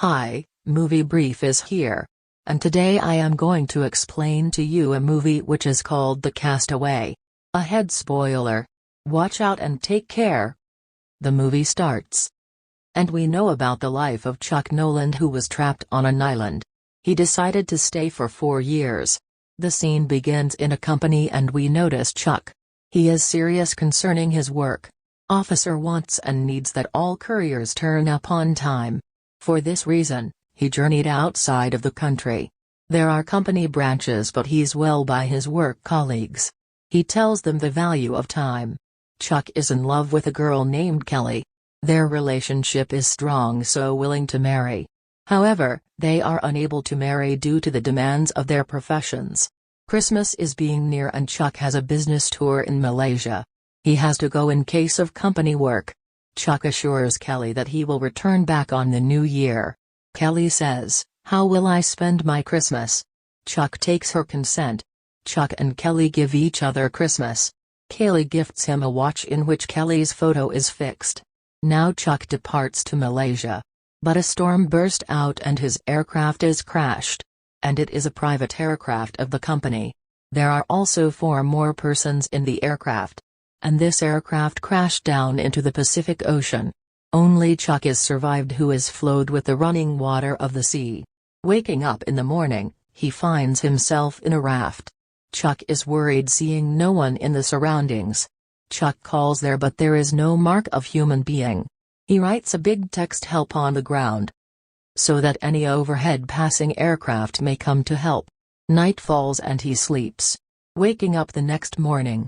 Hi, Movie Brief is here. And today I am going to explain to you a movie which is called The Castaway. Ahead spoiler. Watch out and take care. The movie starts. And we know about the life of Chuck Noland, who was trapped on an island. He decided to stay for 4 years. The scene begins in a company and we notice Chuck. He is serious concerning his work. Officer wants and needs that all couriers turn up on time. For this reason, he journeyed outside of the country. There are company branches, but he's well by his work colleagues. He tells them the value of time. Chuck is in love with a girl named Kelly. Their relationship is strong, so willing to marry. However, they are unable to marry due to the demands of their professions. Christmas is being near and Chuck has a business tour in Malaysia. He has to go in case of company work. Chuck assures Kelly that he will return back on the new year. Kelly says, "How will I spend my Christmas?" Chuck takes her consent. Chuck and Kelly give each other Christmas. Kelly gifts him a watch in which Kelly's photo is fixed. Now Chuck departs to Malaysia. But a storm burst out and his aircraft is crashed. And it is a private aircraft of the company. There are also 4 more persons in the aircraft. And this aircraft crashed down into the Pacific Ocean. Only Chuck is survived, who is flowed with the running water of the sea. Waking up in the morning, he finds himself in a raft. Chuck is worried, seeing no one in the surroundings. Chuck calls there, but there is no mark of human being. He writes a big text "help" on the ground, so that any overhead passing aircraft may come to help. Night falls and he sleeps. Waking up the next morning,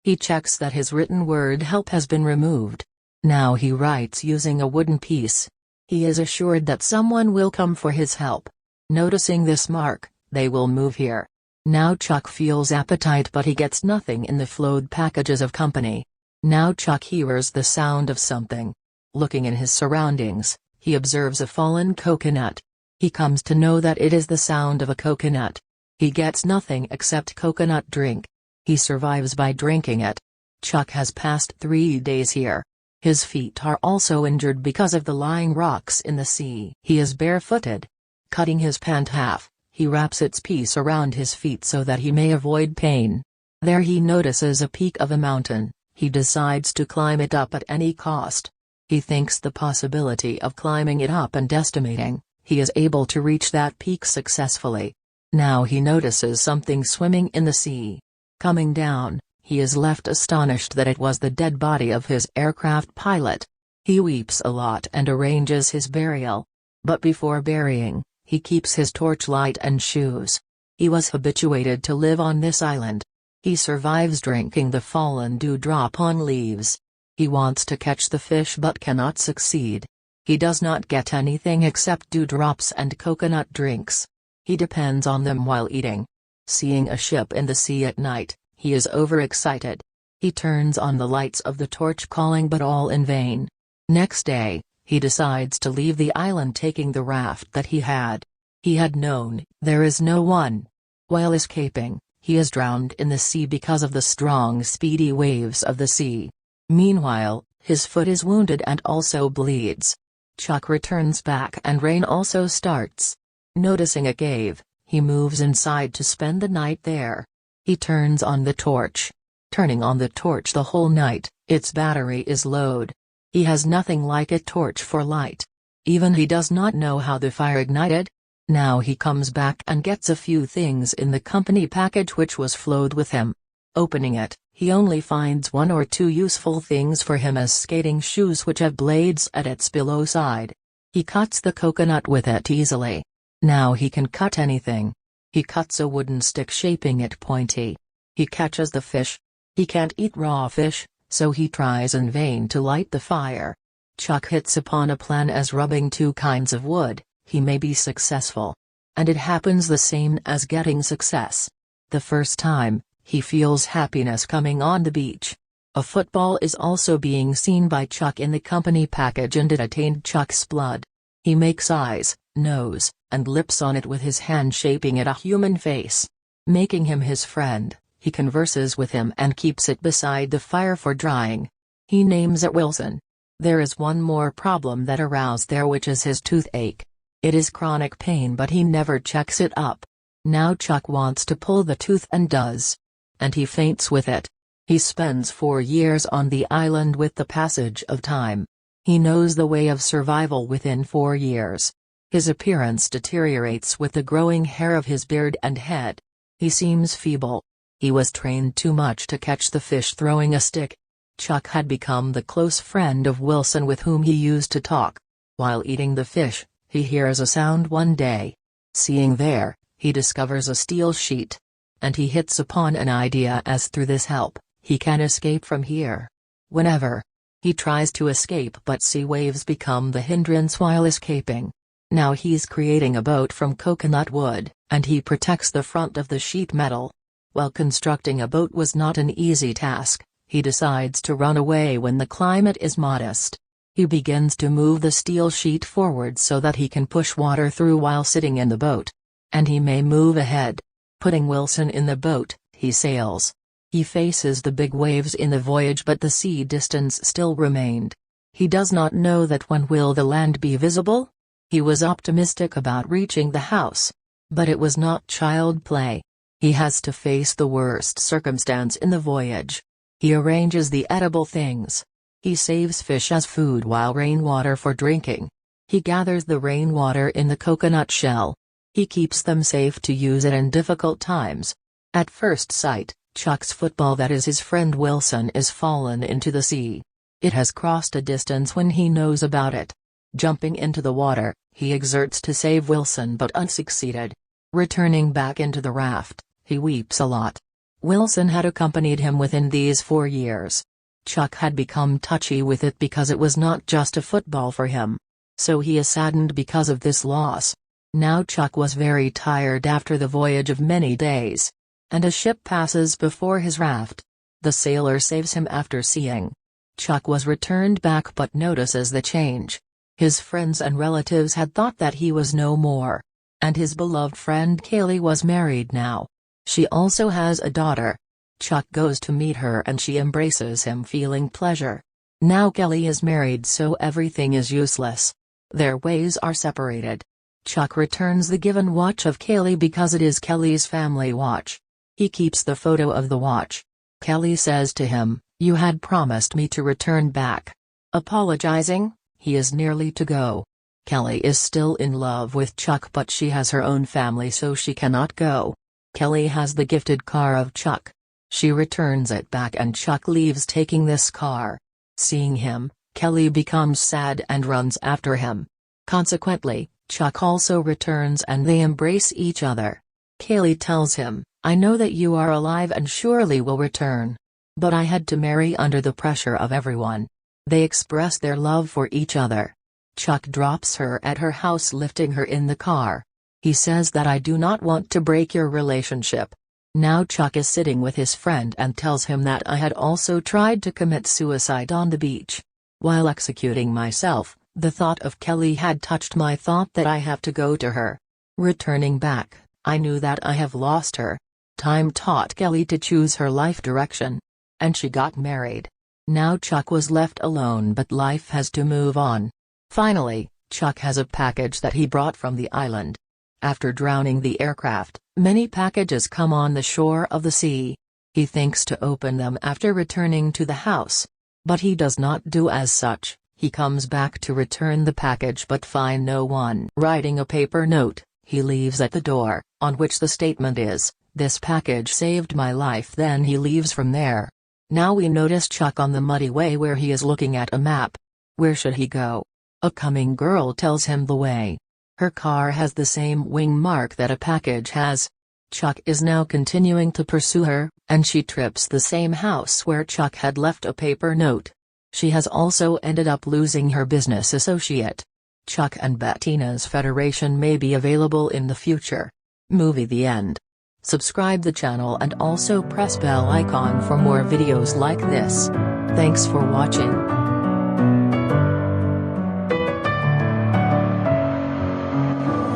he checks that his written word "help" has been removed. Now he writes using a wooden piece. He is assured that someone will come for his help. Noticing this mark, they will move here. Now Chuck feels appetite, but he gets nothing in the flowed packages of company. Now Chuck hears the sound of something. Looking in his surroundings, he observes a fallen coconut. He comes to know that it is the sound of a coconut. He gets nothing except coconut drink. He survives by drinking it. Chuck has passed 3 days here. His feet are also injured because of the lying rocks in the sea. He is barefooted. Cutting his pant half, he wraps its piece around his feet so that he may avoid pain. There he notices a peak of a mountain. He decides to climb it up at any cost. He thinks the possibility of climbing it up and estimating, he is able to reach that peak successfully. Now he notices something swimming in the sea. Coming down, he is left astonished that it was the dead body of his aircraft pilot. He weeps a lot and arranges his burial. But before burying, he keeps his torchlight and shoes. He was habituated to live on this island. He survives drinking the fallen dewdrop on leaves. He wants to catch the fish but cannot succeed. He does not get anything except dewdrops and coconut drinks. He depends on them while eating. Seeing a ship in the sea at night, he is overexcited. He turns on the lights of the torch, calling, but all in vain. Next day, he decides to leave the island, taking the raft that he had. He had known there is no one. While escaping, he is drowned in the sea because of the strong, speedy waves of the sea. Meanwhile, his foot is wounded and also bleeds. Chuck returns back and rain also starts. Noticing a cave, he moves inside to spend the night there. He turns on the torch. Turning on the torch the whole night, its battery is low. He has nothing like a torch for light. Even he does not know how the fire ignited. Now he comes back and gets a few things in the company package which was flowed with him. Opening it, he only finds 1 or 2 useful things for him, as skating shoes which have blades at its below side. He cuts the coconut with it easily. Now he can cut anything. He cuts a wooden stick, shaping it pointy. He catches the fish. He can't eat raw fish, so he tries in vain to light the fire. Chuck hits upon a plan, as rubbing 2 kinds of wood, he may be successful. And it happens the same as getting success. The first time, he feels happiness coming on the beach. A football is also being seen by Chuck in the company package, and it attained Chuck's blood. He makes eyes, nose, and lips on it with his hand, shaping it a human face. Making him his friend, he converses with him and keeps it beside the fire for drying. He names it Wilson. There is one more problem that aroused there, which is his toothache. It is chronic pain, but he never checks it up. Now Chuck wants to pull the tooth and does. And he faints with it. He spends 4 years on the island with the passage of time. He knows the way of survival within 4 years. His appearance deteriorates with the growing hair of his beard and head. He seems feeble. He was trained too much to catch the fish throwing a stick. Chuck had become the close friend of Wilson with whom he used to talk. While eating the fish, he hears a sound one day. Seeing there, he discovers a steel sheet. And he hits upon an idea, as through this help, he can escape from here. Whenever he tries to escape, but sea waves become the hindrance while escaping. Now he's creating a boat from coconut wood, and he protects the front of the sheet metal. While constructing a boat was not an easy task, he decides to run away when the climate is modest. He begins to move the steel sheet forward so that he can push water through while sitting in the boat. And he may move ahead. Putting Wilson in the boat, he sails. He faces the big waves in the voyage, but the sea distance still remained. He does not know that when will the land be visible? He was optimistic about reaching the house. But it was not child play. He has to face the worst circumstance in the voyage. He arranges the edible things. He saves fish as food while rainwater for drinking. He gathers the rainwater in the coconut shell. He keeps them safe to use it in difficult times. At first sight, Chuck's football, that is his friend Wilson, is fallen into the sea. It has crossed a distance when he knows about it. Jumping into the water, he exerts to save Wilson but unsucceeded. Returning back into the raft, he weeps a lot. Wilson had accompanied him within these 4 years. Chuck had become touchy with it because it was not just a football for him. So he is saddened because of this loss. Now Chuck was very tired after the voyage of many days. And a ship passes before his raft. The sailor saves him after seeing. Chuck was returned back but notices the change. His friends and relatives had thought that he was no more. And his beloved friend Kaylee was married now. She also has a daughter. Chuck goes to meet her and she embraces him, feeling pleasure. Now Kelly is married, so everything is useless. Their ways are separated. Chuck returns the given watch of Kaylee because it is Kelly's family watch. He keeps the photo of the watch. Kelly says to him, "You had promised me to return back." Apologizing, he is nearly to go. Kelly is still in love with Chuck, but she has her own family, so she cannot go. Kelly has the gifted car of Chuck. She returns it back and Chuck leaves taking this car. Seeing him, Kelly becomes sad and runs after him. Consequently, Chuck also returns and they embrace each other. Kaylee tells him, "I know that you are alive and surely will return. But I had to marry under the pressure of everyone." They express their love for each other. Chuck drops her at her house, lifting her in the car. He says that "I do not want to break your relationship." Now Chuck is sitting with his friend and tells him that "I had also tried to commit suicide on the beach. While executing myself, the thought of Kelly had touched my thought that I have to go to her. Returning back, I knew that I have lost her." Time taught Kelly to choose her life direction. And she got married. Now Chuck was left alone, but life has to move on. Finally, Chuck has a package that he brought from the island. After drowning the aircraft, many packages come on the shore of the sea. He thinks to open them after returning to the house. But he does not do as such. He comes back to return the package but find no one. Writing a paper note, he leaves at the door, on which the statement is, "This package saved my life." Then he leaves from there. Now we notice Chuck on the muddy way where he is looking at a map. Where should he go? A coming girl tells him the way. Her car has the same wing mark that a package has. Chuck is now continuing to pursue her, and she trips the same house where Chuck had left a paper note. She has also ended up losing her business associate. Chuck and Bettina's Federation may be available in the future. Movie the end. Subscribe the channel and also press bell icon for more videos like this. Thanks for watching.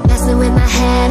Messing with my head,